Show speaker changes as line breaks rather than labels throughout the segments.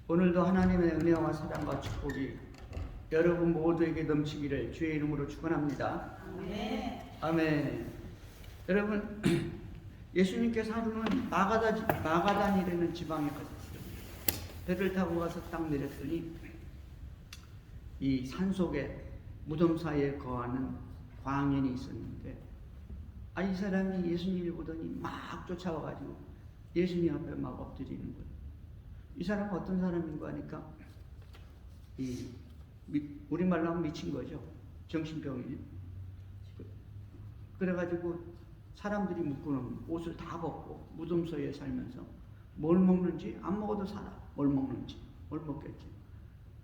오늘도 하나님의 은혜와 사랑과 축복이 여러분 모두에게 넘치기를 주의 이름으로 축원합니다.
아멘.
아멘. 여러분, 예수님께서 하루는 마가단이라는 지방에 가셨어요. 배를 타고 가서 딱 내렸더니 이 산속에 무덤 사이에 거하는 광인이 있었는데, 이 사람이 예수님을 보더니 막 쫓아와가지고 예수님 앞에 막 엎드리는 거예요. 이 사람은 어떤 사람인가 하니까 우리말로 하면 미친 거죠. 정신병이에요. 그래가지고 사람들이 묶어놓은 옷을 다 벗고 무덤소에 살면서 뭘 먹는지 안 먹어도 살아. 뭘 먹는지 뭘 먹겠지.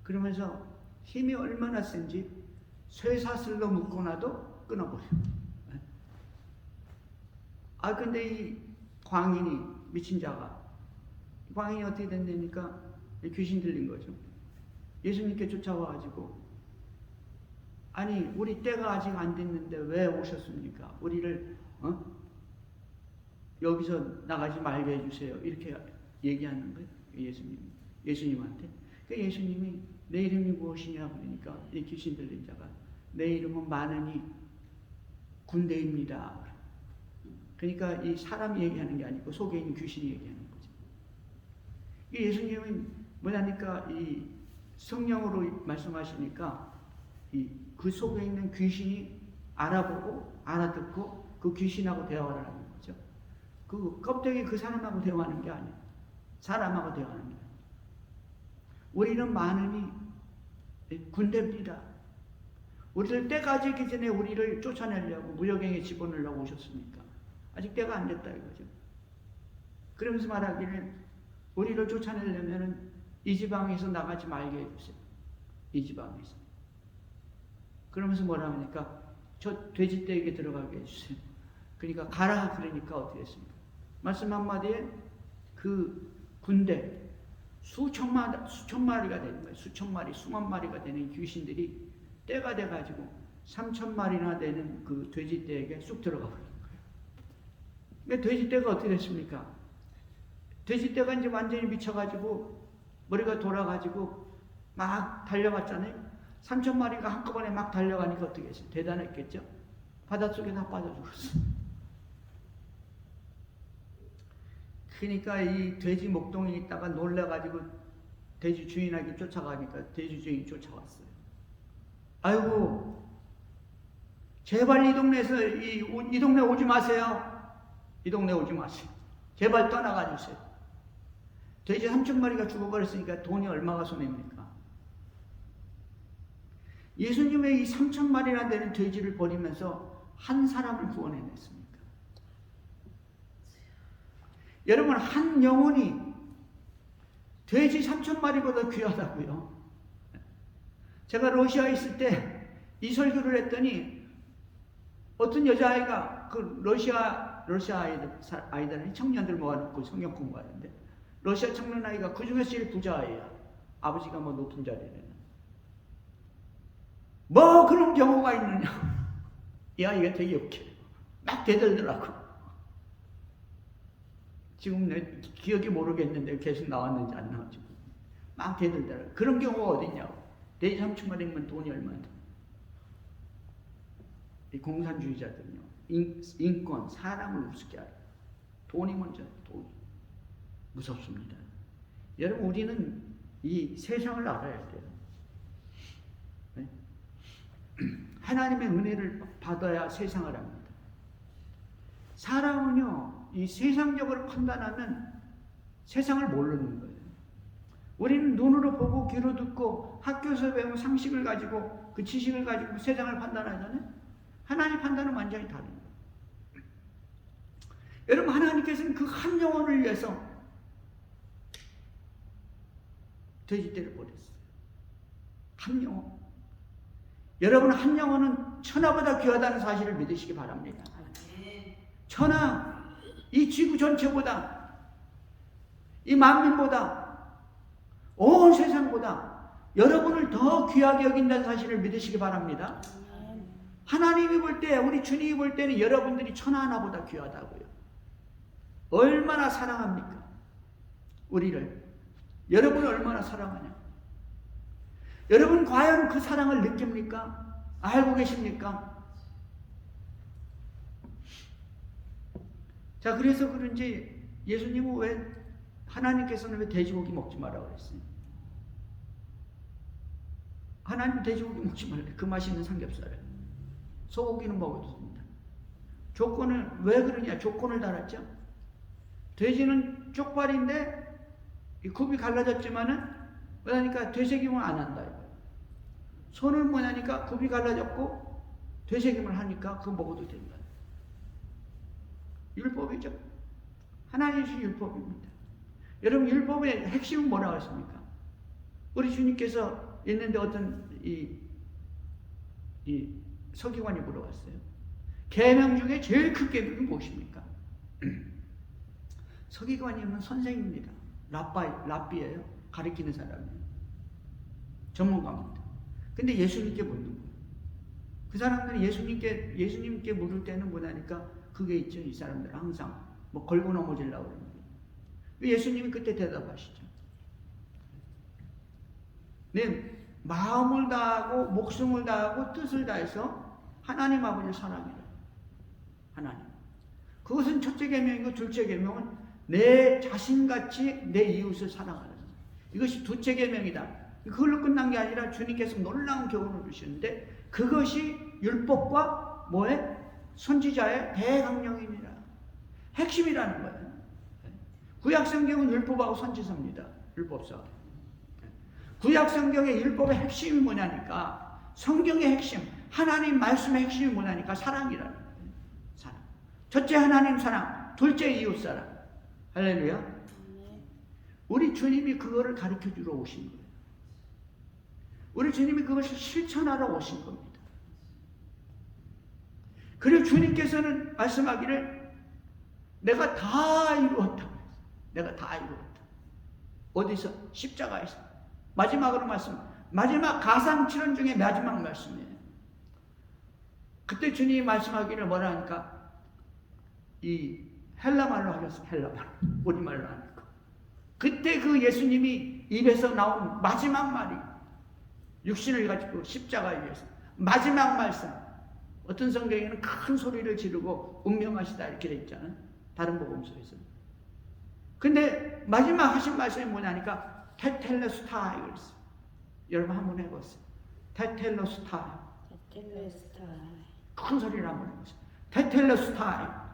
그러면서 힘이 얼마나 센지 쇠사슬로 묶어놔도 끊어버려요. 근데 이 광인이, 미친 자가, 광인이 어떻게 된다니까 귀신 들린 거죠. 예수님께 쫓아와가지고, 아니 우리 때가 아직 안 됐는데 왜 오셨습니까? 우리를 여기서 나가지 말게 해주세요. 이렇게 얘기하는 거예요. 예수님한테. 그러니까 예수님이 내 이름이 무엇이냐 그러니까 이 귀신 들린 자가 내 이름은 많으니 군대입니다. 그러니까 이 사람이 얘기하는 게 아니고 속에 있는 귀신이 얘기하는 거죠. 예수님은 뭐냐니까 이 성령으로 말씀하시니까 그 속에 있는 귀신이 알아보고 알아듣고 그 귀신하고 대화를 하는 거죠. 그 껍데기 그 사람하고 대화하는 게 아니에요. 사람하고 대화하는 게 아니에요. 우리는 많으니 군대입니다. 우리를 때가 지기 전에 우리를 쫓아내려고 무역행에 집어넣으려고 오셨으니까 아직 때가 안 됐다 이거죠. 그러면서 말하기를 우리를 쫓아내려면 이 지방에서 나가지 말게 해주세요. 이 지방에서. 그러면서 뭐라 하니까 저 돼지떼에게 들어가게 해주세요. 그러니까 가라 그러니까 어떻게 했습니까? 말씀 한마디에 그 군대 수천 마리가 되는 거예요. 수천 마리, 수만 마리가 되는 귀신들이 때가 돼가지고 3,000마리나 되는 그 돼지떼에게 쑥 들어가 버린 거예요. 근데 돼지떼가 어떻게 됐습니까? 돼지떼가 이제 완전히 미쳐가지고 머리가 돌아가지고 막 달려갔잖아요. 3,000마리가 한꺼번에 막 달려가니까 어떻게 했어요? 대단했겠죠? 바닷속에 다 빠져 죽었어. 그러니까 이 돼지 목동이 있다가 놀래가지고 돼지 주인에게 쫓아가니까 돼지 주인이 쫓아왔어요. 아이고, 제발 이 동네에서 이 동네 오지 마세요. 이 동네 오지 마세요. 제발 떠나가 주세요. 돼지 3,000마리가 죽어버렸으니까 돈이 얼마가 손해입니까? 예수님의 이 3,000마리나 되는 돼지를 버리면서 한 사람을 구원해냈습니까? 여러분, 한 영혼이 돼지 3,000마리보다 귀하다고요. 제가 러시아에 있을 때 이 설교를 했더니 어떤 여자아이가 그 러시아 아이들 청년들 모아놓고 성경 공부하는데 러시아 청년 아이가 그 중에서 제일 부자예요. 아버지가 뭐 높은 자리래요. 뭐 그런 경우가 있느냐. 이 아이가 되게 웃겨요. 막 대들더라고. 지금 내 기억이 모르겠는데 계속 나왔는지 안 나왔지. 막 대들더라고. 그런 경우가 어딨냐고. 돼지 3,000마리면 돈이 얼마나. 이 공산주의자들은요. 인권, 사람을 우습게 알아요. 돈이 먼저, 돈. 무섭습니다. 여러분, 우리는 이 세상을 알아야 돼요. 네? 하나님의 은혜를 받아야 세상을 압니다. 사람은요, 이 세상적으로 판단하면 세상을 모르는 거예요. 우리는 눈으로 보고 귀로 듣고 학교에서 배운 상식을 가지고 그 지식을 가지고 세상을 판단하잖아요. 하나님 판단은 완전히 다른 거예요. 여러분, 하나님께서는 그 한 영혼을 위해서 돼지떼를 버렸어요. 한 영혼. 여러분, 한 영혼은 천하보다 귀하다는 사실을 믿으시기 바랍니다. 천하, 이 지구 전체보다, 이 만민보다, 온 세상보다 여러분을 더 귀하게 여긴다는 사실을 믿으시기 바랍니다. 하나님이 볼 때, 우리 주님이 볼 때는 여러분들이 천하 하나보다 귀하다고요. 얼마나 사랑합니까? 우리를. 여러분을 얼마나 사랑하냐? 여러분 과연 그 사랑을 느낍니까? 알고 계십니까? 자, 그래서 그런지 예수님은 왜, 하나님께서는 왜 돼지고기 먹지 말라고 그랬어요? 하나님 돼지고기 먹지 말래. 그 맛있는 삼겹살을. 소고기는 먹어도 됩니다. 조건은 왜 그러냐? 조건을 달았죠. 돼지는 쪽발인데 이 굽이 갈라졌지만은 뭐냐니까 되새김을 안 한다. 소는 뭐냐니까 굽이 갈라졌고 되새김을 하니까 그거 먹어도 된다. 율법이죠. 하나님의 율법입니다. 여러분, 율법의 핵심은 뭐라고 했습니까? 우리 주님께서 있는데 어떤 이 서기관이 물어봤어요. 계명 중에 제일 큰 계명이 무엇입니까? 서기관이면 선생입니다. 랍비예요. 가르치는 사람이에요. 전문가입니다. 근데 예수님께 묻는 거예요. 그 사람들은 예수님께 물을 때는 뭐냐니까 그게 있죠. 이 사람들은 항상 뭐 걸고 넘어지려고 그러는 거예요. 예수님이 그때 대답하시죠. 네, 마음을 다하고 목숨을 다하고 뜻을 다해서 하나님 아버지를 사랑해라. 하나님. 그것은 첫째 계명이고 둘째 계명은 내 자신같이 내 이웃을 사랑하라. 이것이 둘째 계명이다. 그걸로 끝난 게 아니라 주님께서 놀라운 교훈을 주시는데 그것이 율법과 뭐에? 선지자의 대강령이니라. 핵심이라는 거예요. 구약성경은 율법하고 선지서입니다. 율법서. 구약성경의 율법의 핵심이 뭐냐니까 성경의 핵심, 하나님 말씀의 핵심이 뭐냐니까 사랑이라는 거예요. 사랑. 첫째 하나님 사랑, 둘째 이웃 사랑. 할렐루야. 우리 주님이 그거를 가르쳐주러 오신 거예요. 우리 주님이 그것을 실천하러 오신 겁니다. 그리고 주님께서는 말씀하기를 내가 다 이루었다. 내가 다 이루었다. 어디서? 십자가에서. 마지막으로 마지막 가상칠언 중에 마지막 말씀이에요. 그때 주님이 말씀하기를 뭐라 하니까 이 헬라말로 하셨어요. 헬라말. 우리말로 하니까. 그때 그 예수님이 입에서 나온 마지막 말이 육신을 가지고 십자가에 위해서 마지막 말씀. 어떤 성경에는 큰 소리를 지르고 운명하시다 이렇게 돼 있잖아요. 다른 복음서에서. 근데 마지막 하신 말씀이 뭐냐니까 테텔레스타 이랬어요. 여러분 한번 해보세요. 테텔레스타. 큰 소리를 한번 해보세요. 테텔레스타.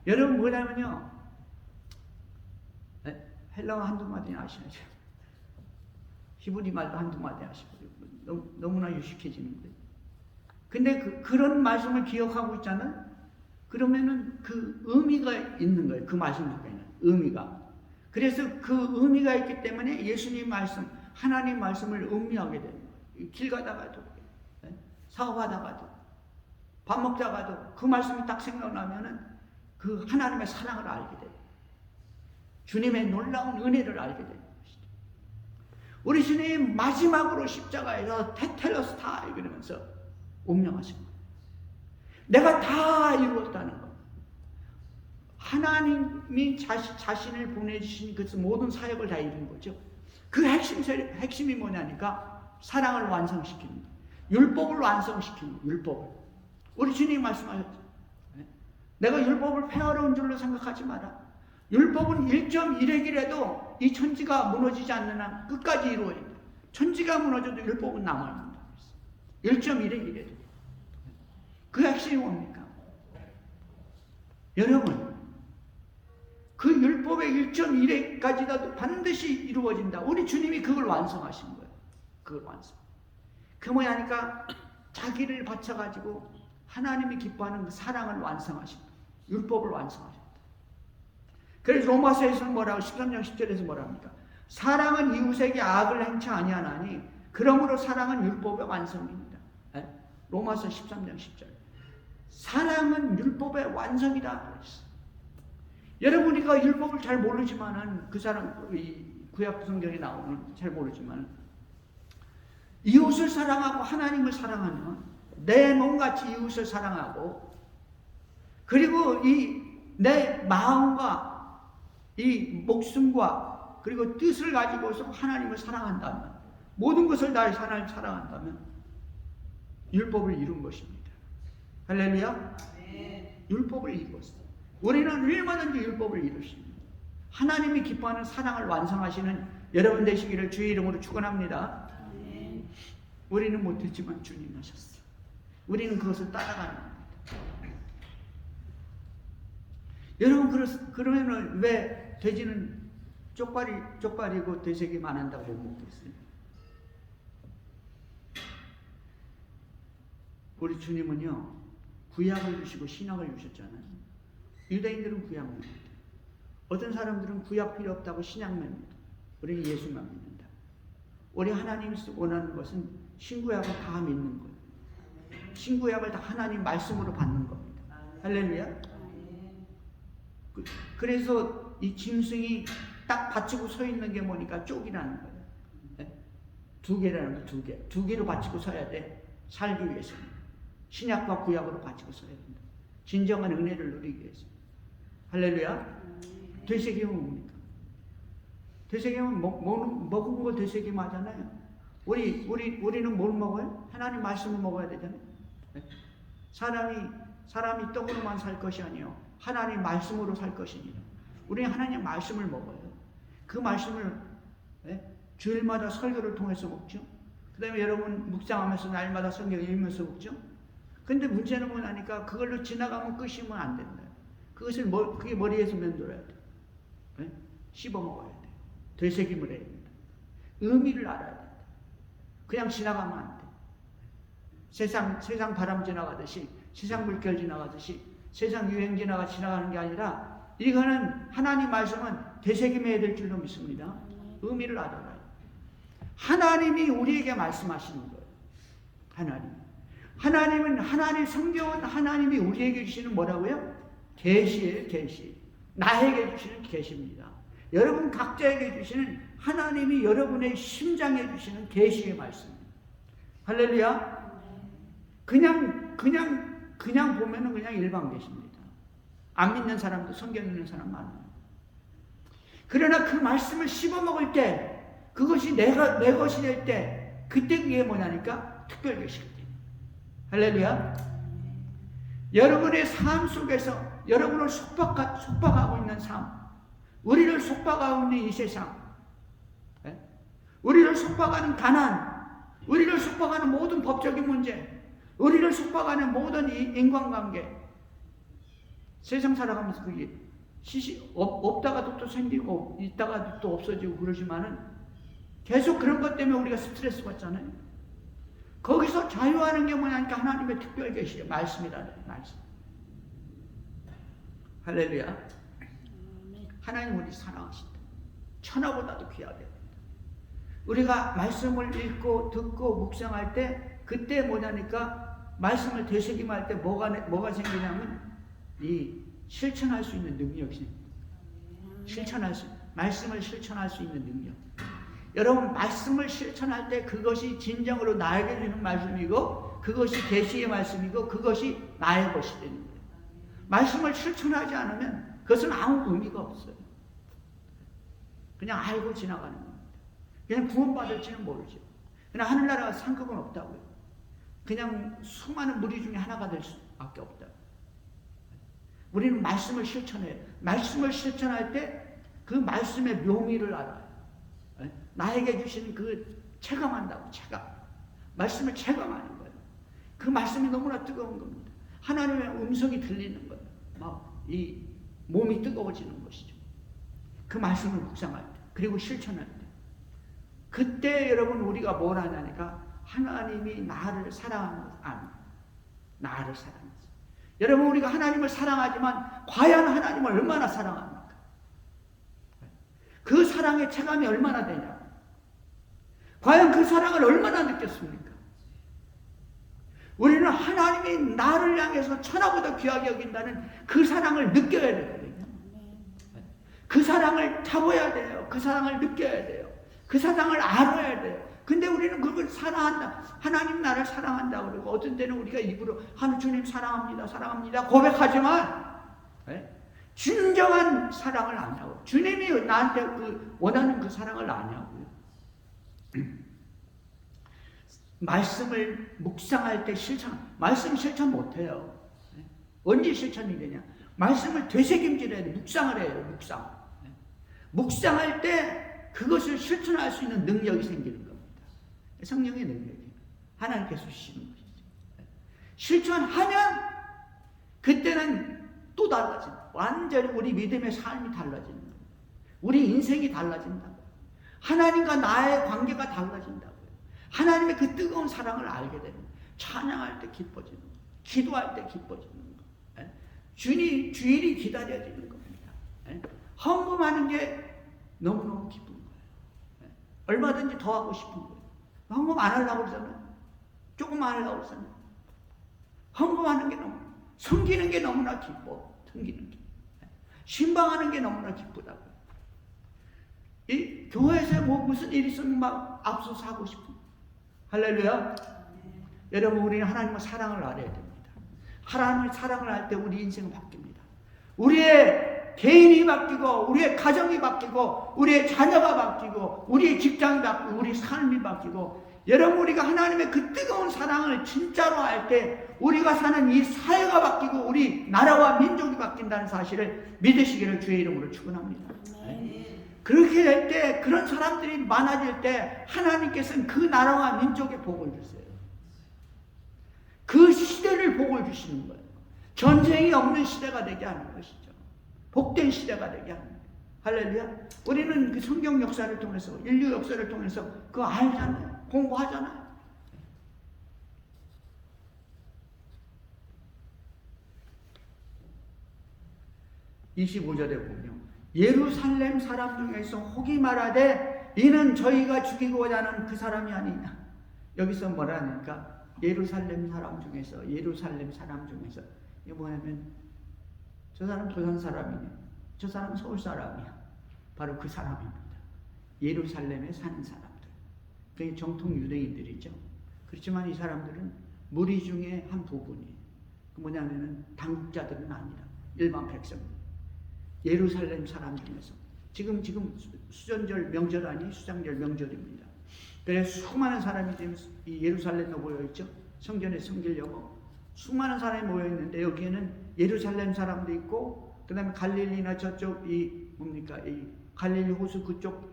여러분 뭐냐면요. 헬라어 한두 마디 아시죠? 히브리 말도 한두 마디 아시고 너무나 유식해지는 거예요. 근데 그런 말씀을 기억하고 있잖아요. 그러면은 그 의미가 있는 거예요. 그 말씀 속에는 의미가. 그래서 그 의미가 있기 때문에 예수님 말씀, 하나님 말씀을 음미하게 되는 거예요. 길 가다가도, 사업하다가도, 밥 먹다가도 그 말씀이 딱 생각나면은 그 하나님의 사랑을 알게 돼요. 주님의 놀라운 은혜를 알게 되는 것이죠. 우리 주님 마지막으로 십자가에서 테텔레스타 이러면서 운명하신 거예요. 내가 다 이루었다는 것. 하나님이 자신을 보내주신 그 모든 사역을 다 이룬 거죠. 그 핵심이 뭐냐니까 사랑을 완성시키는 거예요. 율법을 완성시키는 거예요. 율법을. 우리 주님이 말씀하셨죠. 내가 율법을 폐허로운 줄로 생각하지 마라. 율법은 1.1의 길에도 이 천지가 무너지지 않는 한 끝까지 이루어야 된다. 천지가 무너져도 율법은 남아있는다. 1.1의 길에도. 그 핵심이 뭡니까? 여러분, 그 율법의 1.1회까지라도 반드시 이루어진다. 우리 주님이 그걸 완성하신 거예요. 그걸 완성. 그 뭐냐니까 자기를 바쳐가지고 하나님이 기뻐하는 그 사랑을 완성하신 거예요. 율법을 완성하셨다. 그래서 로마서에서는 뭐라고 13장 10절에서 뭐랍니까? 사랑은 이웃에게 악을 행치 아니하나니 그러므로 사랑은 율법의 완성입니다. 로마서 13장 10절. 사랑은 율법의 완성이다. 여러분, 우리가 율법을 잘 모르지만은 그 사람, 구약 성경에 나오는 잘 모르지만 이웃을 사랑하고 하나님을 사랑하면 내 몸같이 이웃을 사랑하고 그리고 내 마음과 이 목숨과 그리고 뜻을 가지고서 하나님을 사랑한다면, 모든 것을 다해 하나님을 사랑한다면 율법을 이룬 것입니다. 할렐루야. 율법을 이뤘어요. 우리는 얼마든지 율법을 이루십니다. 하나님이 기뻐하는 사랑을 완성하시는 여러분 되시기를 주의 이름으로 축원합니다. 우리는 못했지만 주님 하셨어. 우리는 그것을 따라가는 겁니다. 여러분, 그러면 왜 돼지는 쪽발이고 되새김 안 한다고 못 먹겠어요? 우리 주님은요, 구약을 주시고 신약을 주셨잖아요. 유대인들은 구약만 믿어요. 어떤 사람들은 구약 필요 없다고 신약만 믿어요. 우리는 예수만 믿는다. 우리 하나님이 원하는 것은 신구약을 다 믿는 거예요. 신구약을 다 하나님 말씀으로 받는 겁니다. 할렐루야. 그래서 이 짐승이 딱 받치고 서 있는 게 뭐니까 쪽이라는 거예요. 네? 두 개라는 거, 두 개. 두 개로 받치고 서야 돼. 살기 위해서는. 신약과 구약으로 받치고 서야 된다. 진정한 은혜를 누리기 위해서. 할렐루야. 되새김은 뭡니까? 되새김은 먹은 거 되새김 하잖아요. 우리는 뭘 먹어요? 하나님 말씀을 먹어야 되잖아요. 네? 사람이 떡으로만 살 것이 아니요 하나님 말씀으로 살 것이니라. 우리는 하나님 말씀을 먹어요. 그 말씀을 주일마다 설교를 통해서 먹죠. 그 다음에 여러분 묵상하면서 날마다 성경 읽으면서 먹죠. 근데 문제는 뭐냐니까 그걸로 지나가면 끝이면 안 된다. 그게 머리에서 맴돌아야 돼. 네? 씹어 먹어야 돼. 되새김을 해야 된다. 의미를 알아야 된다. 그냥 지나가면 안 돼. 세상 바람 지나가듯이, 세상 물결 지나가듯이, 세상 유행 지나가는 게 아니라 이거는 하나님 말씀은 되새김해야 될 줄로 믿습니다. 의미를 알아라. 하나님이 우리에게 말씀하시는 거예요. 하나님 성경은 하나님이 우리에게 주시는 뭐라고요? 계시예요, 계시. 나에게 주시는 계시입니다. 여러분 각자에게 주시는 하나님이 여러분의 심장에 주시는 계시의 말씀입니다. 할렐루야. 그냥 보면은 그냥 일반 계시입니다. 안 믿는 사람도 성경 읽는 사람 많아요. 그러나 그 말씀을 씹어 먹을 때, 그것이 내 것이 될 때, 그때 그게 뭐냐니까 특별 계시가 돼요. 할렐루야. 여러분의 삶 속에서 여러분을 속박하고 있는 삶, 우리를 속박하고 있는 이 세상, 우리를 속박하는 가난, 우리를 속박하는 모든 법적인 문제, 우리를 속박하는 모든 이 인간관계, 세상 살아가면서 그게 없다가도 또 생기고 있다가도 또 없어지고 그러지만은 계속 그런 것 때문에 우리가 스트레스 받잖아요. 거기서 자유하는 게 뭐냐니까 하나님의 특별 계시의 말씀이라는 말씀. 할렐루야. 하나님 우리 사랑하신다. 천하보다도 귀하다. 우리가 말씀을 읽고 듣고 묵상할 때 그때 뭐냐니까 말씀을 되새김할 때 뭐가 생기냐면 이 실천할 수 있는 능력이 말씀을 실천할 수 있는 능력. 여러분 말씀을 실천할 때 그것이 진정으로 나에게 주는 말씀이고 그것이 계시의 말씀이고 그것이 나의 것이 되는 거예요. 말씀을 실천하지 않으면 그것은 아무 의미가 없어요. 그냥 알고 지나가는 겁니다. 그냥 구원받을지는 모르죠. 그냥 하늘나라가 상급은 없다고요. 그냥 수많은 무리 중에 하나가 될 수밖에 없다. 우리는 말씀을 실천해요. 말씀을 실천할 때 그 말씀의 묘미를 알아요. 나에게 주신 그 체감한다고, 체감. 말씀을 체감하는 거예요. 그 말씀이 너무나 뜨거운 겁니다. 하나님의 음성이 들리는 거예요. 막 이 몸이 뜨거워지는 것이죠. 그 말씀을 묵상할 때, 그리고 실천할 때. 그때 여러분 우리가 뭘 하냐니까 하나님이 나를 사랑하는 것 아니에요. 나를 사랑하는 것. 여러분 우리가 하나님을 사랑하지만 과연 하나님을 얼마나 사랑합니까? 그 사랑의 체감이 얼마나 되냐? 과연 그 사랑을 얼마나 느꼈습니까? 우리는 하나님이 나를 향해서 천하보다 귀하게 여긴다는 그 사랑을 느껴야 되거든요. 그 사랑을 타보야 돼요. 그 사랑을 느껴야 돼요. 그 사랑을 알아야 돼요. 근데 우리는 그걸 사랑한다. 하나님 나를 사랑한다 그러고 어떤 때는 우리가 입으로 주님 사랑합니다. 사랑합니다. 고백하지만 진정한 사랑을 안 하고 주님이 나한테 원하는 그 사랑을 안 하고요. 말씀을 묵상할 때 말씀 실천 못해요. 언제 실천이 되냐? 말씀을 되새김질해야 돼. 묵상을 해요. 묵상할 때 그것을 실천할 수 있는 능력이 생기는 겁니다. 성령의 능력이에요. 하나님께서 주시는 것이죠. 실천하면 그때는 또 달라집니다. 완전히 우리 믿음의 삶이 달라지는 거예요. 우리 인생이 달라진다고. 하나님과 나의 관계가 달라진다고요. 하나님의 그 뜨거운 사랑을 알게 되는 거예요. 찬양할 때 기뻐지는 거예요. 기도할 때 기뻐지는 거예요. 주일이 기다려지는 겁니다. 헌금하는 게 너무너무 기쁜 거예요. 얼마든지 더 하고 싶은 거예요. 헌금 안 하려고 그러잖아요. 조금 안 하려고 그러잖아요. 헌금하는 게 섬기는 게 너무나 기뻐. 섬기는 게. 신방하는 게 너무나 기쁘다고요. 이 교회에서 무슨 일이 있으면 막 앞서서 하고 싶은. 할렐루야. 여러분, 우리는 하나님의 사랑을 알아야 됩니다. 하나님의 사랑을 알 때 우리 인생은 바뀝니다. 우리의 개인이 바뀌고, 우리의 가정이 바뀌고, 우리의 자녀가 바뀌고, 우리의 직장이 바뀌고, 우리 삶이 바뀌고, 여러분, 우리가 하나님의 그 뜨거운 사랑을 진짜로 알 때 우리가 사는 이 사회가 바뀌고 우리 나라와 민족이 바뀐다는 사실을 믿으시기를 주의 이름으로 축원합니다. 그렇게 될 때, 그런 사람들이 많아질 때 하나님께서는 그 나라와 민족에 복을 주세요. 그 시대를 복을 주시는 거예요. 전쟁이 없는 시대가 되게 하는 것이죠. 복된 시대가 되게 하는 거예요. 할렐루야. 우리는 그 성경 역사를 통해서, 인류 역사를 통해서 그거 알잖아요. 공부하잖아요. (25절에) 보면 예루살렘 사람 중에서 혹이 말하되 이는 저희가 죽이고자 하는 그 사람이 아니냐. 여기서 뭐라니까 예루살렘 사람 중에서 이게 뭐냐면 저 사람 부산 사람이네, 저 사람 서울 사람이야. 바로 그 사람입니다. 예루살렘에 사는 사람들. 그게 정통 유대인들이죠. 그렇지만 이 사람들은 무리 중에 한 부분이에요. 그 뭐냐면은 당국자들은 아니라 일반 백성. 예루살렘 사람 중에서 지금 수전절 명절 아니 수장절 명절입니다. 그래서 수많은 사람이 지금 이 예루살렘에 모여 있죠. 성전에 섬기려고 수많은 사람이 모여 있는데 여기에는 예루살렘 사람도 있고, 그다음에 갈릴리나 저쪽 이 갈릴리 호수 그쪽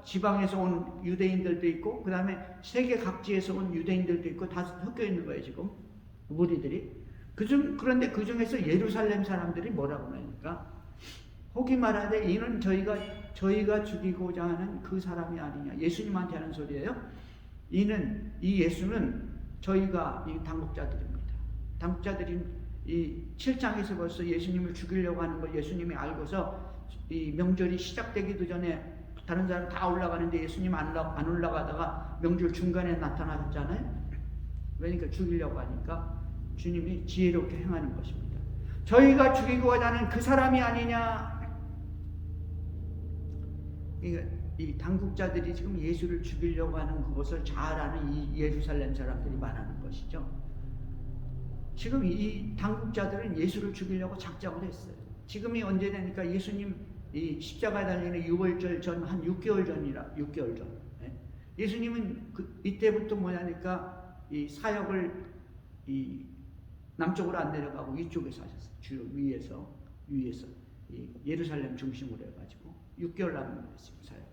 지방에서 온 유대인들도 있고, 그 다음에 세계 각지에서 온 유대인들도 있고, 다 섞여 있는 거예요 지금 무리들이. 그런데 그 중에서 예루살렘 사람들이 뭐라고 하니까 혹이 말하되 이는 저희가 죽이고자 하는 그 사람이 아니냐. 예수님한테 하는 소리예요. 이 예수는 저희가 이 당국자들입니다. 당국자들이 이 7장에서 벌써 예수님을 죽이려고 하는 걸 예수님이 알고서 이 명절이 시작되기도 전에 다른 사람 다 올라가는데 예수님 안 올라가다가 명절 중간에 나타나셨잖아요. 그러니까 죽이려고 하니까 주님이 지혜롭게 행하는 것입니다. 저희가 죽이고자 하는 그 사람이 아니냐. 이 당국자들이 지금 예수를 죽이려고 하는 그것을 잘 아는 이 예루살렘 사람들이 말하는 것이죠. 지금 이 당국자들은 예수를 죽이려고 작정을 했어요. 지금이 언제 되니까 예수님 이 십자가에 달리는 6월절 전 한 6개월 전이라 6개월 전. 예수님은 이때부터 뭐냐니까 이 사역을 이 남쪽으로 안 내려가고 위쪽에서 하셨어요. 주로 위에서 이 예루살렘 중심으로 해가지고 6개월 남았어요 사역.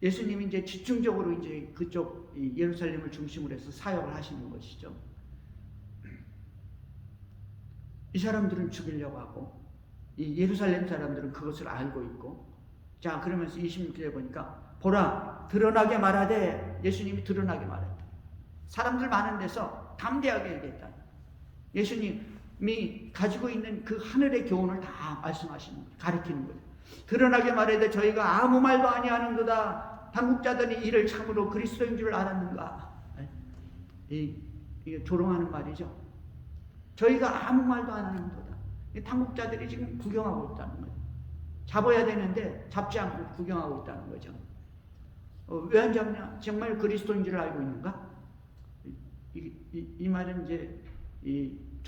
예수님이 이제 집중적으로 이제 그쪽 이 예루살렘을 중심으로 해서 사역을 하시는 것이죠. 이 사람들은 죽이려고 하고 이 예루살렘 사람들은 그것을 알고 있고, 자 그러면서 26절에 보니까 보라 드러나게 말하되, 예수님이 드러나게 말했다. 사람들 많은 데서 담대하게 얘기했다. 예수님이 가지고 있는 그 하늘의 교훈을 다 말씀하시는 거예요. 가르치는 거예요. 드러나게 말하되 저희가 아무 말도 아니하는도다. 당국자들이 이를 참으로 그리스도인 줄 알았는가. 이게 조롱하는 말이죠. 저희가 아무 말도 안 하는도다. 당국자들이 지금 구경하고 있다는 거예요. 잡아야 되는데 잡지 않고 구경하고 있다는 거죠. 왜 안 잡냐? 정말 그리스도인 줄 알고 있는가? 이 말은 이제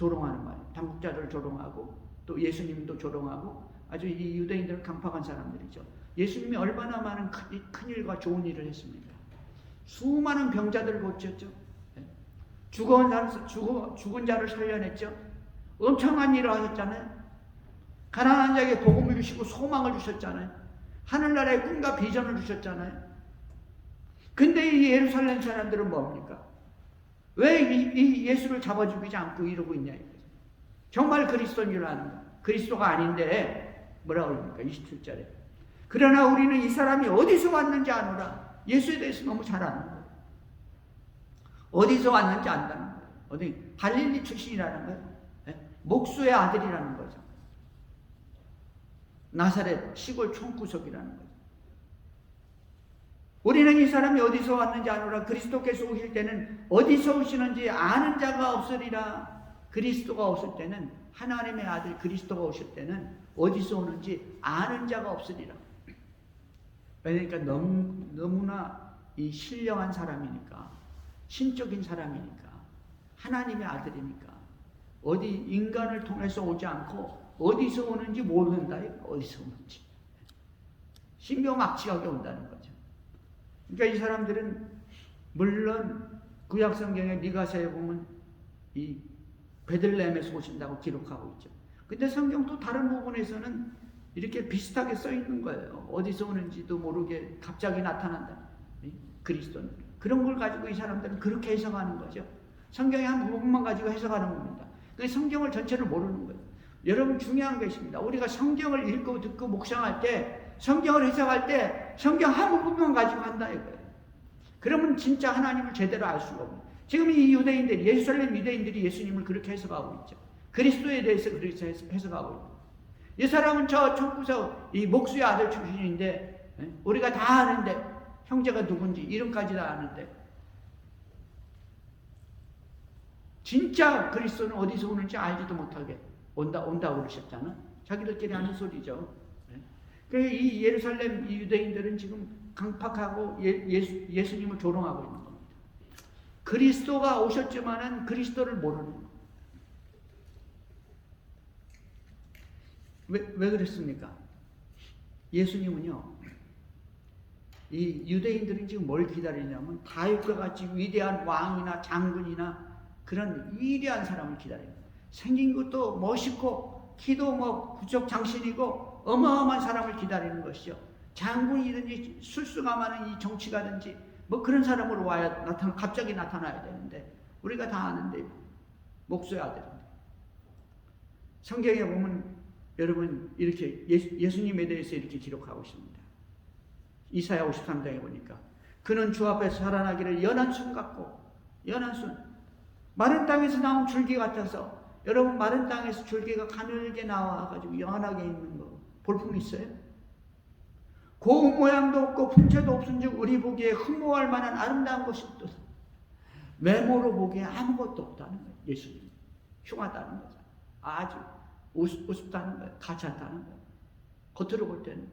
조롱하는 말이에요. 당국자를 조롱하고 또 예수님도 조롱하고 아주 이 유대인들은 강팍한 사람들이죠. 예수님이 얼마나 많은 큰 일과 좋은 일을 했습니까? 수많은 병자들을 고쳤죠. 죽은 자를 살려냈죠. 엄청난 일을 하셨잖아요. 가난한 자에게 복음을 주시고 소망을 주셨잖아요. 하늘나라의 꿈과 비전을 주셨잖아요. 근데 이 예루살렘 사람들은 뭡니까? 왜 이 예수를 잡아 죽이지 않고 이러고 있냐 이거죠. 정말 그리스도인 줄 아는 거예요. 그리스도가 아닌데 뭐라 그럽니까? 27절에 그러나 우리는 이 사람이 어디서 왔는지 아노라. 예수에 대해서 너무 잘 아는 거예요. 어디서 왔는지 안다는 거예요. 어디 갈릴리 출신이라는 거예요. 목수의 아들이라는 거죠. 나사렛 시골 총구석이라는 거죠. 우리는 이 사람이 어디서 왔는지 아노라. 그리스도께서 오실 때는 어디서 오시는지 아는 자가 없으리라. 그리스도가 오실 때는 하나님의 아들 그리스도가 오실 때는 어디서 오는지 아는 자가 없으리라. 그러니까 너무나 이 신령한 사람이니까, 신적인 사람이니까, 하나님의 아들이니까 어디 인간을 통해서 오지 않고 어디서 오는지 모른다. 어디서 오는지 신묘막측하게 온다는 거죠. 그러니까 이 사람들은 물론 구약성경의 미가서에 보면 이 베들레헴에서 오신다고 기록하고 있죠. 근데 성경도 다른 부분에서는 이렇게 비슷하게 써 있는 거예요. 어디서 오는지도 모르게 갑자기 나타난다. 그리스도는. 그런 걸 가지고 이 사람들은 그렇게 해석하는 거죠. 성경의 한 부분만 가지고 해석하는 겁니다. 그 성경을 전체를 모르는 거예요. 여러분 중요한 것입니다. 우리가 성경을 읽고 듣고 묵상할 때, 성경을 해석할 때 성경 한 부분만 가지고 한다 이거예요. 그러면 진짜 하나님을 제대로 알 수가 없는. 지금 이 유대인들이, 예루살렘 유대인들이 예수님을 그렇게 해석하고 있죠. 그리스도에 대해서 그렇게 해석하고 있죠. 이 사람은 저 총구석 이 목수의 아들 출신인데 우리가 다 아는데 형제가 누군지 이름까지 다 아는데 진짜 그리스도는 어디서 오는지 알지도 못하게 온다고 그러셨잖아. 자기들끼리 하는 소리죠. 그래서 이 예루살렘 이 유대인들은 지금 강팍하고 예수님을 조롱하고 있는 겁니다. 그리스도가 오셨지만은 그리스도를 모르는 거예요. 왜 그랬습니까? 예수님은요, 이 유대인들은 지금 뭘 기다리냐면 다윗과 같이 위대한 왕이나 장군이나 그런 위대한 사람을 기다립니다. 생긴 것도 멋있고 키도 뭐 부쩍 장신이고 어마어마한 사람을 기다리는 것이죠. 장군이든지 술수가 많은 이 정치가든지 뭐 그런 사람으로 와야 갑자기 나타나야 되는데 우리가 다 아는데 목수의 아들인데 성경에 보면 여러분 이렇게 예수님에 대해서 이렇게 기록하고 있습니다. 이사야 53장에 보니까 그는 주 앞에서 살아나기를 연한 순 같고 연한 순 마른 땅에서 나온 줄기 같아서 여러분 마른 땅에서 줄기가 가늘게 나와가지고 연하게 있는 거 볼품 있어요? 고운 모양도 없고 풍채도 없은즉 우리 보기에 흠모할 만한 아름다운 것이 없도다. 외모로 보기에 아무것도 없다는 거예요. 예수님 흉하다는 거죠. 아주 우습다는 거예요. 가치 않다는 거예요. 겉으로 볼 때는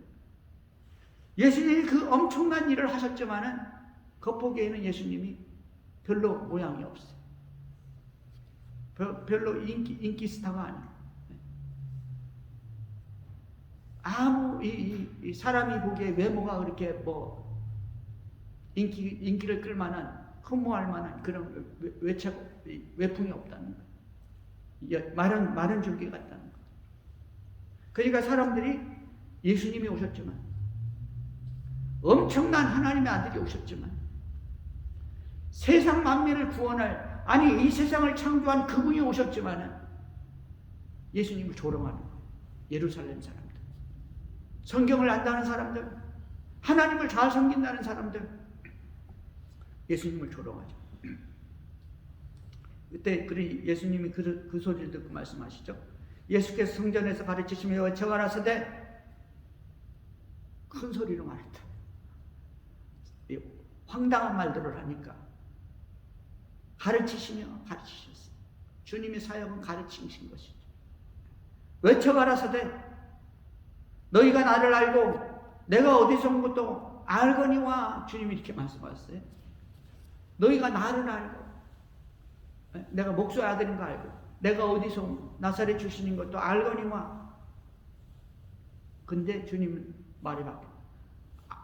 예수님이 그 엄청난 일을 하셨지만은 겉보기에는 예수님이 별로 모양이 없어요. 별로 인기 스타가 아니에요. 아무 이 사람이 보기에 외모가 그렇게 뭐 인기를 끌만한 흠모할 만한 그런 외풍이 없다는 거예요. 마른 줄기 같다는 거예요. 그러니까 사람들이 예수님이 오셨지만 엄청난 하나님의 아들이 오셨지만 세상 만민을 구원할 아니 이 세상을 창조한 그분이 오셨지만은 예수님을 조롱하는 거예요. 예루살렘 사람들, 성경을 안다는 사람들, 하나님을 잘 섬긴다는 사람들 예수님을 조롱하죠. 그때 예수님이 그 소리를 듣고 말씀하시죠. 예수께서 성전에서 가르치시며 외쳐가라사대 큰 소리로 말했다. 황당한 말들을 하니까 가르치시었어요. 주님의 사역은 가르치신 것이죠. 외쳐가라사대 너희가 나를 알고 내가 어디서 온 것도 알거니와 주님이 이렇게 말씀하셨어요. 너희가 나를 알고 내가 목수의 아들인 거 알고 내가 어디서 나사렛 출신인 것도 알거니와. 근데 주님은 말이 바뀌어.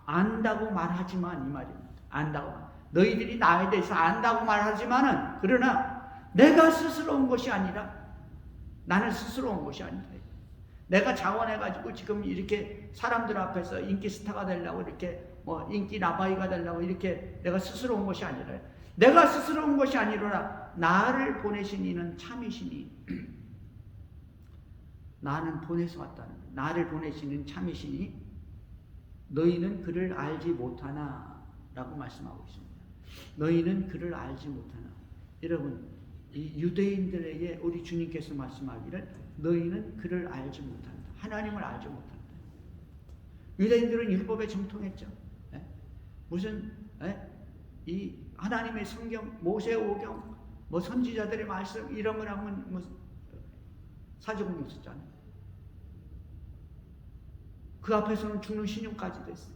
안다고 말하지만, 이 말입니다. 안다고. 너희들이 나에 대해서 안다고 말하지만은, 그러나 내가 스스로 온 것이 아니라, 나는 스스로 온 것이 아니다. 내가 자원해가지고 지금 이렇게 사람들 앞에서 인기 스타가 되려고, 이렇게 뭐 인기 나바이가 되려고 이렇게 내가 스스로 온 것이 아니라, 내가 스스로 온 것이 아니라 나를 보내신 이는 참이시니, 나는 보내서 왔다는 거예요. 나를 보내시는 참이시니 너희는 그를 알지 못하나 라고 말씀하고 있습니다. 너희는 그를 알지 못하나. 여러분, 이 유대인들에게 우리 주님께서 말씀하기를 너희는 그를 알지 못한다. 하나님을 알지 못한다. 유대인들은 율법에 정통했죠. 무슨 이 하나님의 성경, 모세오경, 뭐 선지자들의 말씀 이런 걸 하면 뭐 사정이 있었잖아요. 그 앞에서는 죽는 신용까지 됐어요.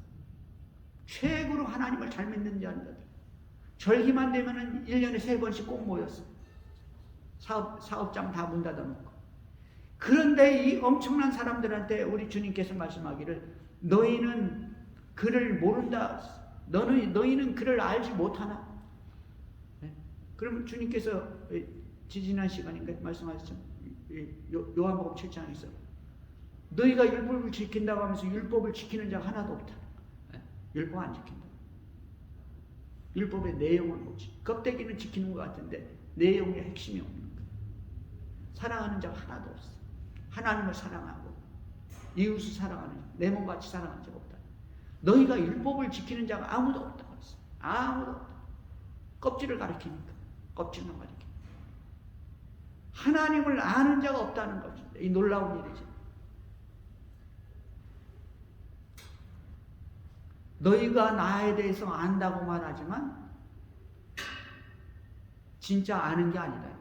최고로 하나님을 잘 믿는 자들. 절기만 되면은 1년에 3번씩 꼭 모였어요. 사업장 다 문 닫아놓고. 그런데 이 엄청난 사람들한테 우리 주님께서 말씀하기를 너희는 그를 모른다. 너희는 그를 알지 못하나. 그럼 주님께서 지지난 시간인가 말씀하셨죠. 요한복음 7장에서 너희가 율법을 지킨다고 하면서 율법을 지키는 자가 하나도 없다. 율법 안 지킨다. 율법의 내용을 못 지켜. 껍데기는 지키는 것 같은데 내용의 핵심이 없는 거예요. 사랑하는 자가 하나도 없어. 하나님을 사랑하고 이웃을 사랑하는 자, 내 몸같이 사랑하는 자가 없다. 너희가 율법을 지키는 자가 아무도 없다. 아무도 없다. 껍질을 가리키니까. 껍질만 가리키니까. 하나님을 아는 자가 없다는 거죠. 이 놀라운 일이죠. 너희가 나에 대해서 안다고 말하지만 진짜 아는 게 아니다.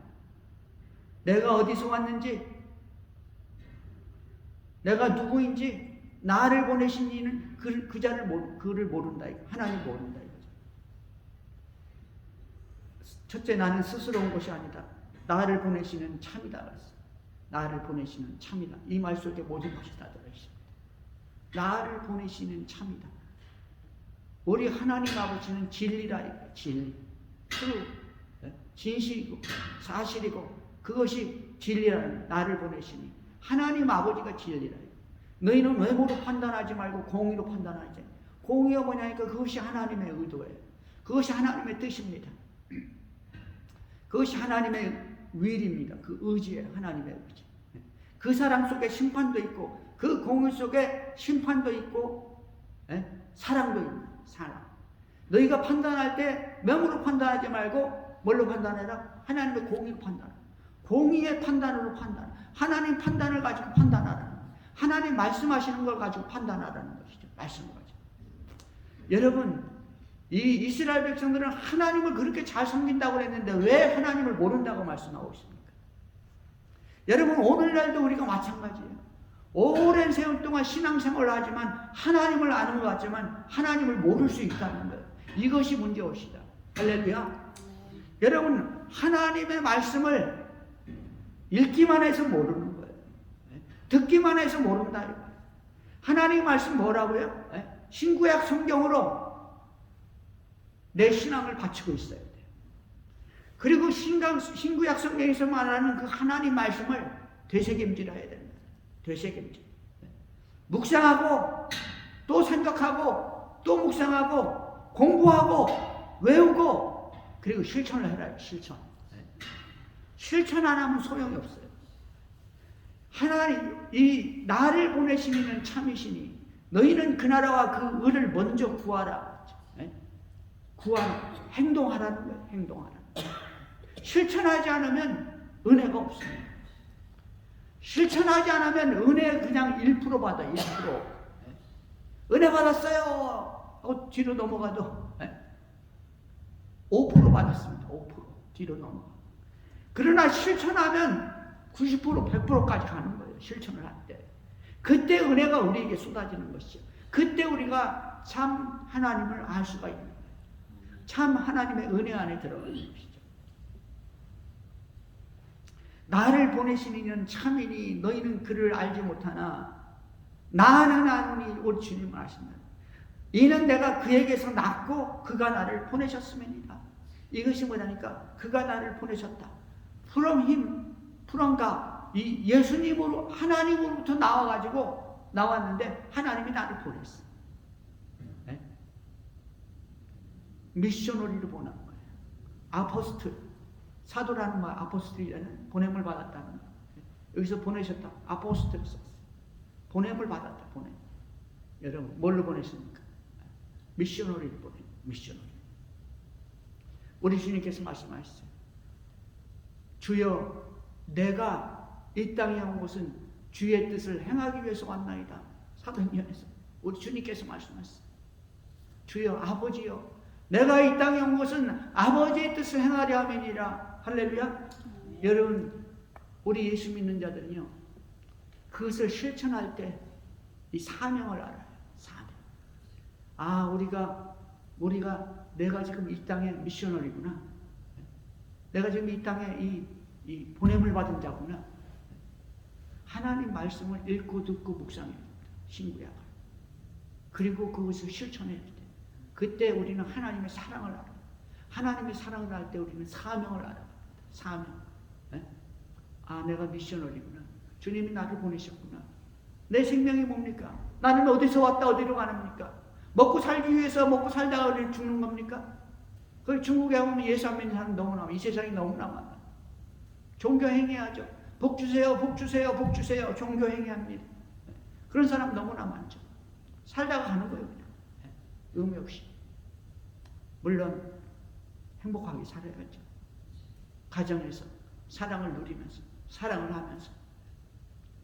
내가 어디서 왔는지, 내가 누구인지, 나를 보내신 이는 그 자를 그를 모른다. 하나님 모른다. 이거죠. 첫째, 나는 스스로 온 것이 아니다. 나를 보내시는 참이다. 그랬어. 나를 보내시는 참이다. 이 말 속에 모든 것이 다 들어있습니다. 나를 보내시는 참이다. 우리 하나님 아버지는 진리라. 진리. 진실이고 사실이고 그것이 진리라는 나를 보내시니 하나님 아버지가 진리라. 너희는 외모로 판단하지 말고 공의로 판단하지. 공의가 뭐냐니까 그것이 하나님의 의도예요. 그것이 하나님의 뜻입니다. 그것이 하나님의 윌입니다. 그 의지예요. 하나님의 의지. 그 사랑 속에 심판도 있고 그 공의 속에 심판도 있고 사랑도 있는 사랑. 너희가 판단할 때 명으로 판단하지 말고 뭘로 판단해라? 하나님의 공의로 판단하라. 공의의 판단으로 판단. 하나님 판단을 가지고 판단하라는 거예요. 하나님 말씀하시는 걸 가지고 판단하라는 것이죠. 말씀을 가지고. 여러분, 이 이스라엘 백성들은 하나님을 그렇게 잘 섬긴다고 했는데 왜 하나님을 모른다고 말씀하고 있습니까? 여러분, 오늘날도 우리가 마찬가지예요. 오랜 세월 동안 신앙생활을 하지만 하나님을 아는 것 같지만 하나님을 모를 수 있다는 거예요. 이것이 문제옵시다. 할렐루야. 여러분, 하나님의 말씀을 읽기만 해서 모르는 거예요. 듣기만 해서 모른다. 하나님의 말씀 뭐라고요? 신구약 성경으로 내 신앙을 바치고 있어야 돼요. 그리고 신구약 성경에서 말하는 그 하나님 말씀을 되새김질해야 됩니다. 되새김질. 묵상하고 또 생각하고 또 묵상하고 공부하고 외우고 그리고 실천을 해라. 실천 안 하면 소용이 없어요. 하나님, 이 나를 보내시는 참이시니 너희는 그 나라와 그 의를 먼저 구하라. 구하라. 행동하라는 거예요. 행동하라. 실천하지 않으면 은혜가 없습니다. 실천하지 않으면 은혜 그냥 1% 받아. 1%. 은혜 받았어요 하고 뒤로 넘어가도 5% 받았습니다. 5% 뒤로 넘어가. 그러나 실천하면 90% 100%까지 가는 거예요. 실천을 할 때. 그때 은혜가 우리에게 쏟아지는 것이죠. 그때 우리가 참 하나님을 알 수가 있는 거예요. 참 하나님의 은혜 안에 들어가는 것이죠. 나를 보내신 이는 참이니 너희는 그를 알지 못하나 나는 아노니 우리 주님을 아신다. 이는 내가 그에게서 낳고 그가 나를 보내셨음이니라. 이것이 뭐냐니까 그가 나를 보내셨다. From him, from God. 이 예수님으로 하나님으로부터 나왔는데 하나님이 나를 보냈어. 네? 미셔너리로 보낸 거예요. 아포스틀, 사도라는 말, 아포스틀이라는 보냄을 받았다는 말. 여기서 보내셨다. 아포스틀 썼어. 보냄을 받았다. 보냄. 여러분 뭘로 보냈습니까? 미셔너리를 보내. 미셔너리. 우리 주님께서 말씀하셨어요. 주여, 내가 이 땅에 온 것은 주의 뜻을 행하기 위해서 왔나이다. 사도행전에서 우리 주님께서 말씀하셨어요. 주여, 아버지여, 내가 이 땅에 온 것은 아버지의 뜻을 행하려 함이니라. 할렐루야. 여러분, 우리 예수 믿는 자들은요, 그것을 실천할 때 이 사명을 알아요. 사명. 아, 우리가 내가 지금 이 땅의 미셔너리구나. 내가 지금 이 땅에 이 보냄을 받은 자구나. 하나님 말씀을 읽고 듣고 묵상해야 됩니다. 신구약을. 그리고 그것을 실천해야 됩니다. 그때 우리는 하나님의 사랑을 알아요. 하나님의 사랑을 알 때 우리는 사명을 알아요. 사명. 네? 아, 내가 미셔너리구나. 주님이 나를 보내셨구나. 내 생명이 뭡니까? 나는 어디서 왔다 어디로 가는입니까? 먹고 살기 위해서 먹고 살다가 우리는 죽는 겁니까? 그 중국에 보면 예수 안 믿는 사람 너무나 많아. 이 세상이 너무나 많아. 종교행위하죠. 복 주세요, 복 주세요, 복 주세요. 종교행위합니다. 그런 사람 너무나 많죠. 살다가 가는 거예요. 그냥. 의미 없이. 물론 행복하게 살아야죠. 가정에서 사랑을 누리면서 사랑을 하면서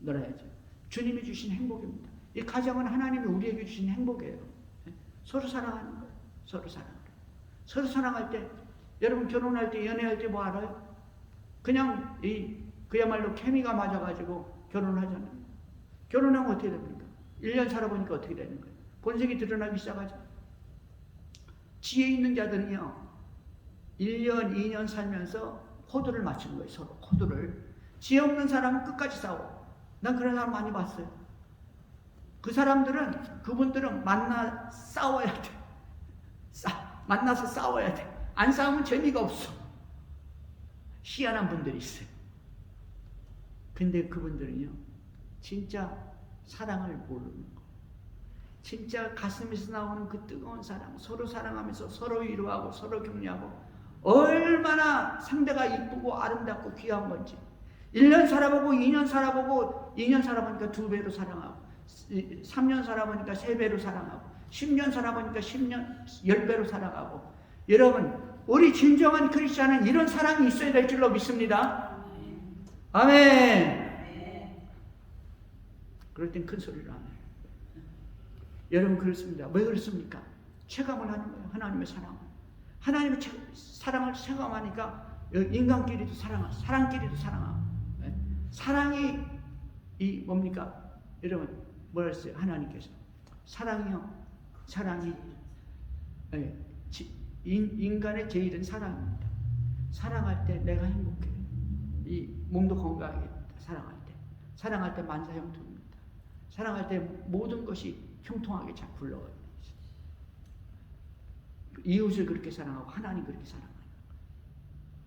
놀아야죠. 주님이 주신 행복입니다. 이 가정은 하나님이 우리에게 주신 행복이에요. 서로 사랑하는 거예요. 서로 사랑하는 거예요. 서로 사랑할 때, 여러분 결혼할 때, 연애할 때 뭐 알아요? 그냥 그야말로 케미가 맞아가지고 결혼하잖아요. 결혼하면 어떻게 됩니까? 1년 살아보니까 어떻게 되는 거예요? 본색이 드러나기 시작하죠. 지혜 있는 자들은요, 1년, 2년 살면서 코드를 맞추는 거예요. 서로 코드를. 지혜 없는 사람은 끝까지 싸워. 난 그런 사람 많이 봤어요. 그분들은 만나 싸워야 돼. 만나서 싸워야 돼. 안 싸우면 재미가 없어. 희한한 분들이 있어요. 근데 그분들은요, 진짜 사랑을 모르는 거예요. 진짜 가슴에서 나오는 그 뜨거운 사랑, 서로 사랑하면서 서로 위로하고 서로 격려하고, 얼마나 상대가 이쁘고 아름답고 귀한 건지. 1년 살아보고 2년 살아보고 2년 살아보니까 2배로 사랑하고, 3년 살아보니까 3배로 사랑하고, 10년 살아보니까 10배로 사랑하고. 여러분, 우리 진정한 크리스찬은 이런 사랑이 있어야 될 줄로 믿습니다. 아멘. 그럴 땐 큰 소리로 안 해요. 여러분 그렇습니다. 왜 그렇습니까? 체감을 하는 거예요. 하나님의 사랑. 하나님의 사랑을 체감하니까 인간끼리도 사랑하고 사랑끼리도 사랑하고. 사랑이 뭡니까? 여러분 뭐라 했어요? 하나님께서 사랑이 인간의 제일은 사랑입니다. 사랑할 때 내가 행복해요. 이 몸도 건강하게 사랑할 때 만사형통입니다. 사랑할 때 모든 것이 형통하게 잘 굴러가요. 이웃을 그렇게 사랑하고 하나님 그렇게 사랑해요.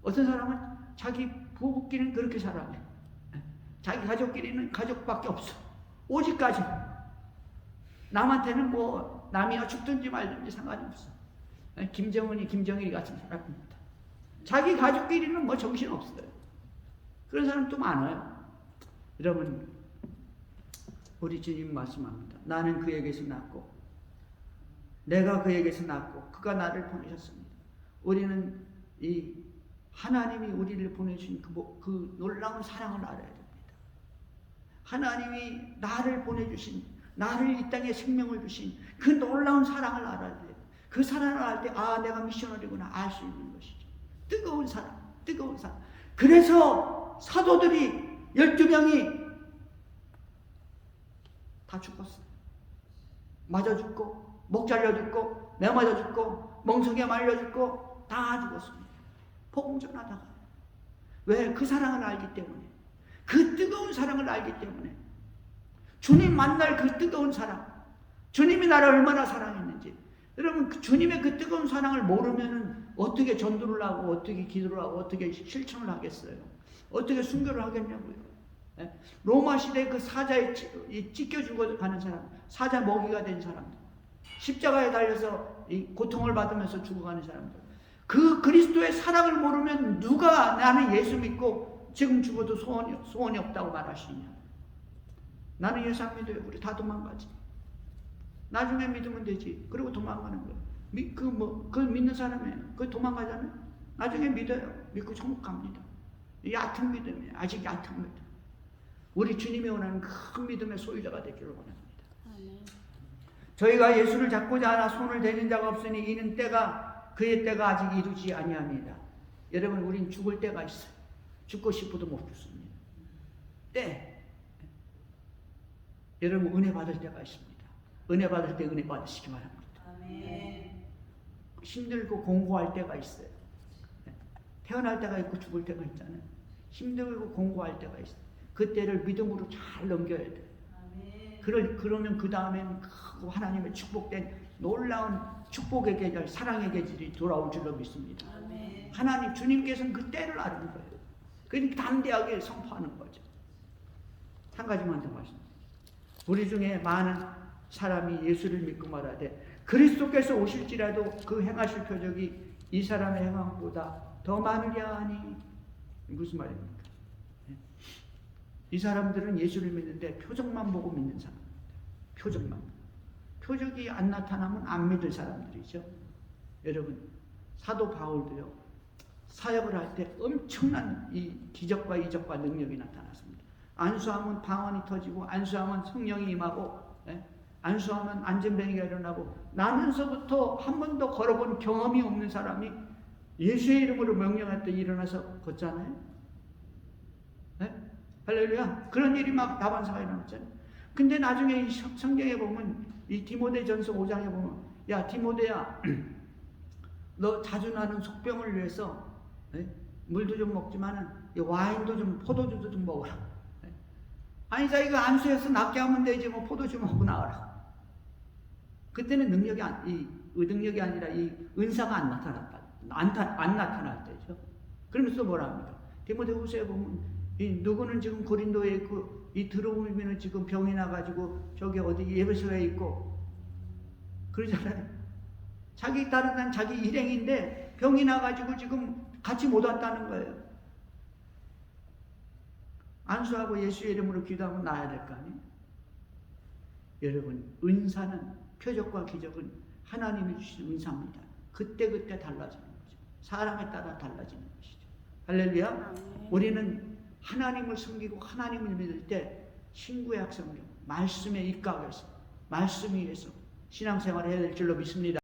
어떤 사람은 자기 부부끼리는 그렇게 사랑해. 자기 가족끼리는 가족밖에 없어. 오직 가족. 남한테는 뭐 남이야 죽든지 말든지 상관이 없어. 김정은이 김정일이 같은 사람입니다. 자기 가족끼리는 뭐 정신 없어요. 그런 사람 또 많아요. 여러분, 우리 주님 말씀합니다. 나는 그에게서 낳고 내가 그에게서 낳고 그가 나를 보내셨습니다. 우리는 이 하나님이 우리를 보내주신 그 놀라운 사랑을 알아야 됩니다. 하나님이 나를 보내주신, 나를 이 땅에 생명을 주신 그 놀라운 사랑을 알아야 돼요. 그 사랑을 알 때 내가 미셔너리구나 알 수 있는 것이죠. 뜨거운 사랑. 그래서 사도들이 12명이 다 죽었어요. 맞아 죽고, 목 잘려 죽고, 매 맞아 죽고, 멍석에 말려 죽고 다 죽었습니다. 복음 전하다가. 왜? 그 사랑을 알기 때문에. 그 뜨거운 사랑을 알기 때문에. 주님 만날 그 뜨거운 사랑. 주님이 나를 얼마나 사랑했는지. 여러분, 주님의 그 뜨거운 사랑을 모르면은 어떻게 전도를 하고, 어떻게 기도를 하고, 어떻게 실천을 하겠어요? 어떻게 순교를 하겠냐고요. 예? 로마 시대 그 사자에 찢겨 죽어가는 사람, 사자 먹이가 된 사람들, 십자가에 달려서 이 고통을 받으면서 죽어가는 사람들, 그 그리스도의 사랑을 모르면 누가 나는 예수 믿고 지금 죽어도 소원이 없다고 말할 수 있냐? 나는 예수 안 믿어요. 우리 다 도망가지. 나중에 믿으면 되지. 그리고 도망가는 거예요. 그걸 믿는 사람이에요. 그걸 도망가잖아요. 나중에 믿어요. 믿고 천국 갑니다. 얕은 믿음이에요. 아직 얕은 믿음. 우리 주님이 원하는 큰 믿음의 소유자가 되기를 원합니다. 저희가 예수를 잡고자 하나 손을 대는 자가 없으니 이는 그의 때가 아직 이르지 아니합니다. 여러분, 우린 죽을 때가 있어요. 죽고 싶어도 못 죽습니다. 때. 여러분, 은혜 받을 때가 있습니다. 은혜 받을 때 은혜 받으시기 바랍니다. 아멘. 힘들고 공고할 때가 있어요. 태어날 때가 있고 죽을 때가 있잖아요. 힘들고 공고할 때가 있어요. 그때를 믿음으로 잘 넘겨야 돼요. 그러면 그 다음에는 크고 하나님의 축복된 놀라운 축복의 계절, 사랑의 계절이 돌아올 줄로 믿습니다. 아멘. 하나님, 주님께서는 그 때를 아는 거예요. 그러니까 담대하게 선포하는 거죠. 한 가지만 더 말씀드립니다. 우리 중에 많은 사람이 예수를 믿고 말하되 그리스도께서 오실지라도 그 행하실 표적이 이 사람의 행함보다 더 많으랴 하니, 무슨 말입니까? 이 사람들은 예수를 믿는데 표적만 보고 믿는 사람입니다. 표적만. 표적이 안 나타나면 안 믿을 사람들이죠. 여러분, 사도 바울도요, 사역을 할 때 엄청난 이 기적과 이적과 능력이 나타났습니다. 안수하면 방언이 터지고, 안수하면 성령이 임하고, 안수하면 안전뱅이가 일어나고, 나면서부터 한 번도 걸어본 경험이 없는 사람이 예수의 이름으로 명령할 때 일어나서 걷잖아요. 할렐루야. 그런 일이 막 다반사가 일어났잖아요. 근데 나중에 이 성경에 보면, 이 디모데전서 5장에 보면, 야 디모데야, 너 자주 나는 속병을 위해서 물도 좀 먹지만은 와인도 좀, 포도주도 좀 먹어라. 아니 자기가 안수해서 낫게 하면 되지 뭐 포도주 먹고 나와라. 그때는 능력이 아니라 이 은사가 안 나타났다. 안 나타날 때죠. 그러면서 뭐라 합니까? 디모데후서에 보면 누구는 지금 고린도에 있고, 이 들어오면 지금 병이 나가지고 저기 어디 예배소에 있고 그러잖아요. 자기 다른 자기 일행인데 병이 나가지고 지금 같이 못 왔다는 거예요. 안수하고 예수의 이름으로 기도하면 나아야 될 거 아니에요? 여러분, 은사는, 표적과 기적은 하나님이 주신 은사입니다. 그때그때 달라지는 거죠. 사람에 따라 달라지는 것이죠. 할렐루야. 우리는 하나님을 섬기고 하나님을 믿을 때 신구약 성경, 말씀에 입각해서 말씀 위에서 신앙생활을 해야 될 줄로 믿습니다.